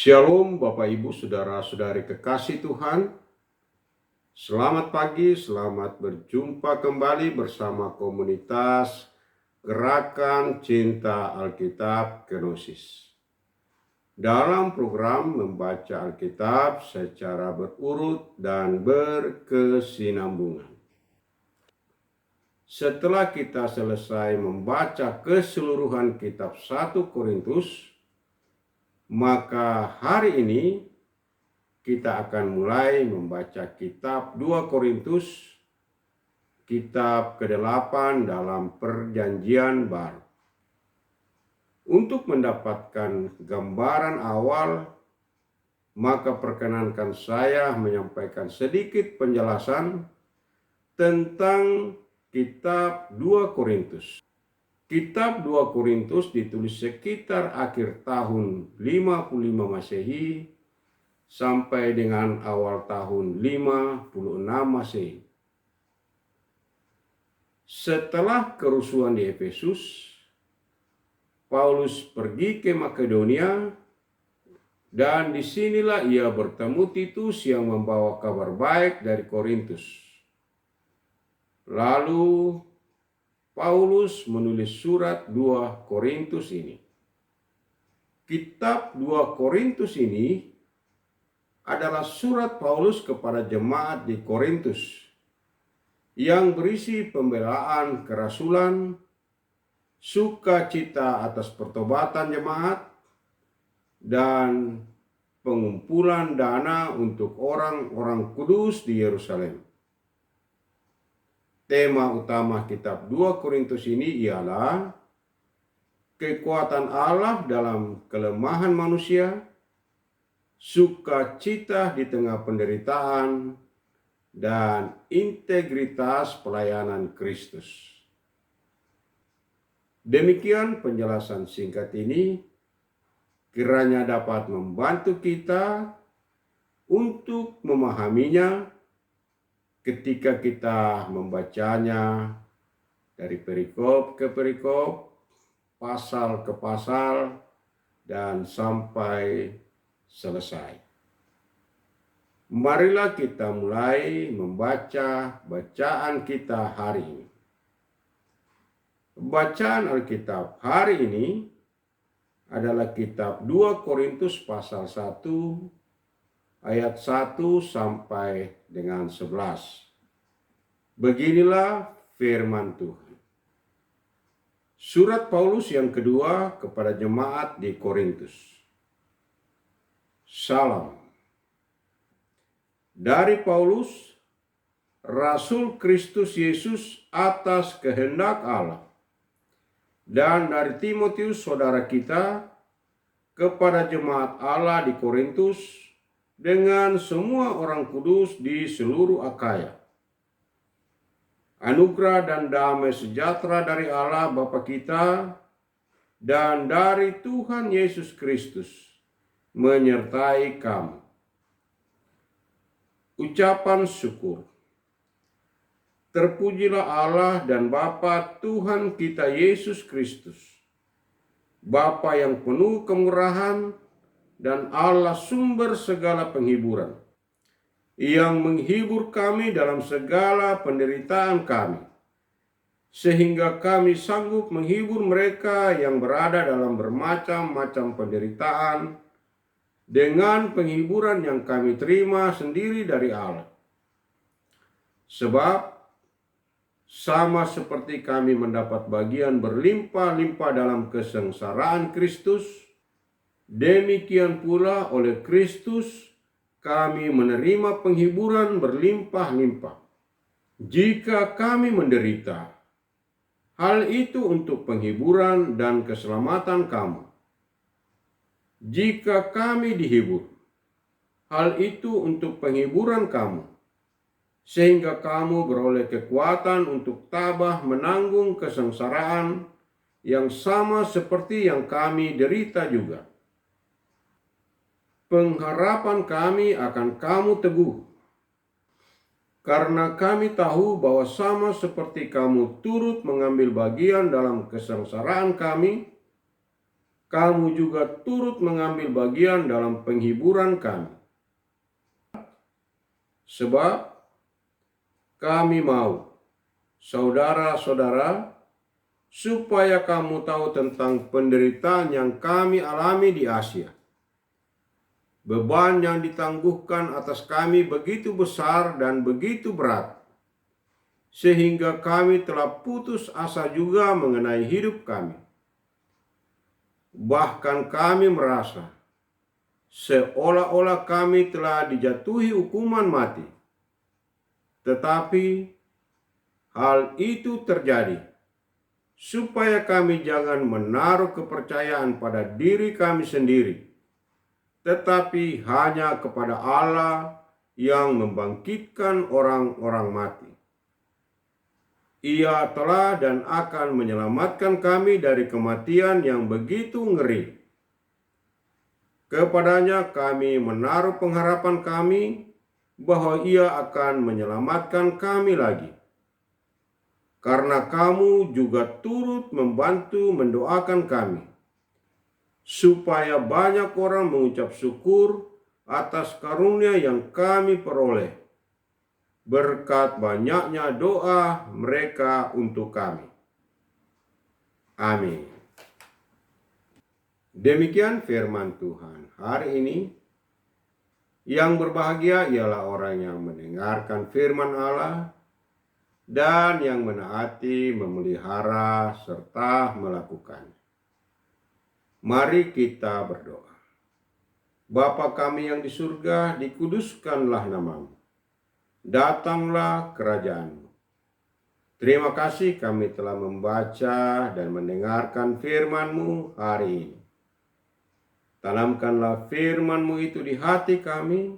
Shalom Bapak Ibu Saudara-saudari kekasih Tuhan. Selamat pagi, selamat berjumpa kembali bersama komunitas Gerakan Cinta Alkitab Kenosis. Dalam program membaca Alkitab secara berurut dan berkesinambungan. Setelah kita selesai membaca keseluruhan kitab 1 Korintus, maka hari ini kita akan mulai membaca kitab 2 Korintus, kitab ke-8 dalam Perjanjian Baru. Untuk mendapatkan gambaran awal, maka perkenankan saya menyampaikan sedikit penjelasan tentang kitab 2 Korintus. Kitab 2 Korintus ditulis sekitar akhir tahun 55 Masehi sampai dengan awal tahun 56 Masehi. Setelah kerusuhan di Efesus, Paulus pergi ke Makedonia dan disinilah ia bertemu Titus yang membawa kabar baik dari Korintus. Lalu Paulus menulis surat 2 Korintus ini. Kitab 2 Korintus ini adalah surat Paulus kepada jemaat di Korintus yang berisi pembelaan kerasulan, sukacita atas pertobatan jemaat, dan pengumpulan dana untuk orang-orang kudus di Yerusalem. Tema utama kitab 2 Korintus ini ialah kekuatan Allah dalam kelemahan manusia, sukacita di tengah penderitaan, dan integritas pelayanan Kristus. Demikian penjelasan singkat ini, kiranya dapat membantu kita untuk memahaminya ketika kita membacanya dari perikop ke perikop, pasal ke pasal, dan sampai selesai. Marilah kita mulai membaca bacaan kita hari ini. Bacaan Alkitab hari ini adalah kitab 2 Korintus pasal 1 ayat 1 sampai dengan 11. Beginilah firman Tuhan. Surat Paulus yang kedua kepada jemaat di Korintus. Salam. Dari Paulus, Rasul Kristus Yesus atas kehendak Allah, dan dari Timotius saudara kita kepada jemaat Allah di Korintus dengan semua orang kudus di seluruh Akaya. Anugerah dan damai sejahtera dari Allah Bapa kita dan dari Tuhan Yesus Kristus menyertai kamu. Ucapan syukur. Terpujilah Allah dan Bapa Tuhan kita Yesus Kristus, Bapa yang penuh kemurahan dan Allah sumber segala penghiburan, yang menghibur kami dalam segala penderitaan kami, sehingga kami sanggup menghibur mereka yang berada dalam bermacam-macam penderitaan dengan penghiburan yang kami terima sendiri dari Allah. Sebab sama seperti kami mendapat bagian berlimpah-limpah dalam kesengsaraan Kristus, demikian pula oleh Kristus kami menerima penghiburan berlimpah-limpah. Jika kami menderita, hal itu untuk penghiburan dan keselamatan kamu. Jika kami dihibur, hal itu untuk penghiburan kamu, sehingga kamu beroleh kekuatan untuk tabah menanggung kesengsaraan yang sama seperti yang kami derita juga. Pengharapan kami akan kamu teguh, karena kami tahu bahwa sama seperti kamu turut mengambil bagian dalam kesengsaraan kami, kamu juga turut mengambil bagian dalam penghiburan kami. Sebab kami mau, saudara-saudara, supaya kamu tahu tentang penderitaan yang kami alami di Asia. Beban yang ditangguhkan atas kami begitu besar dan begitu berat, sehingga kami telah putus asa juga mengenai hidup kami. Bahkan kami merasa seolah-olah kami telah dijatuhi hukuman mati. Tetapi hal itu terjadi supaya kami jangan menaruh kepercayaan pada diri kami sendiri, tetapi hanya kepada Allah yang membangkitkan orang-orang mati. Ia telah dan akan menyelamatkan kami dari kematian yang begitu ngeri. Kepadanya kami menaruh pengharapan kami bahwa Ia akan menyelamatkan kami lagi. Karena kamu juga turut membantu mendoakan kami, supaya banyak orang mengucap syukur atas karunia yang kami peroleh, berkat banyaknya doa mereka untuk kami. Amin. Demikian firman Tuhan hari ini. Yang berbahagia ialah orang yang mendengarkan firman Allah dan yang menaati, memelihara, serta melakukannya. Mari kita berdoa. Bapa kami yang di surga, dikuduskanlah namamu. Datanglah kerajaan-Mu. Terima kasih kami telah membaca dan mendengarkan firman-Mu hari ini. Tanamkanlah firman-Mu itu di hati kami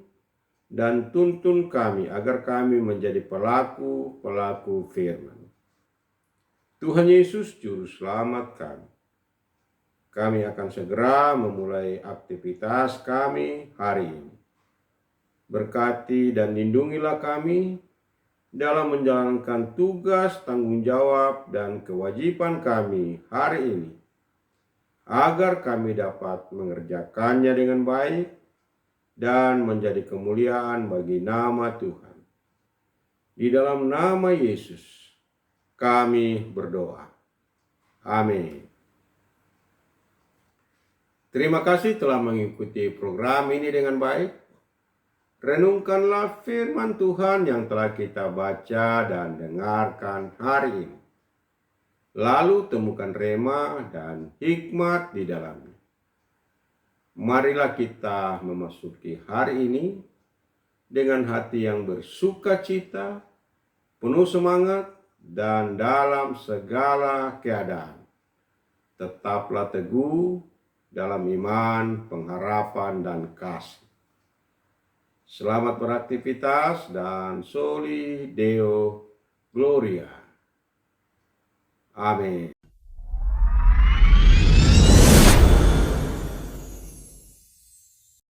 dan tuntun kami agar kami menjadi pelaku-pelaku firman. Tuhan Yesus Juru Selamat kami. Kami akan segera memulai aktivitas kami hari ini. Berkati dan lindungilah kami dalam menjalankan tugas, tanggung jawab, dan kewajiban kami hari ini, agar kami dapat mengerjakannya dengan baik dan menjadi kemuliaan bagi nama Tuhan. Di dalam nama Yesus kami berdoa. Amin. Terima kasih telah mengikuti program ini dengan baik. Renungkanlah firman Tuhan yang telah kita baca dan dengarkan hari ini. Lalu temukan rema dan hikmat di dalamnya. Marilah kita memasuki hari ini dengan hati yang bersukacita, penuh semangat, dan dalam segala keadaan. Tetaplah teguh dalam iman, pengharapan, dan kasih. Selamat beraktivitas dan soli Deo Gloria. Amin.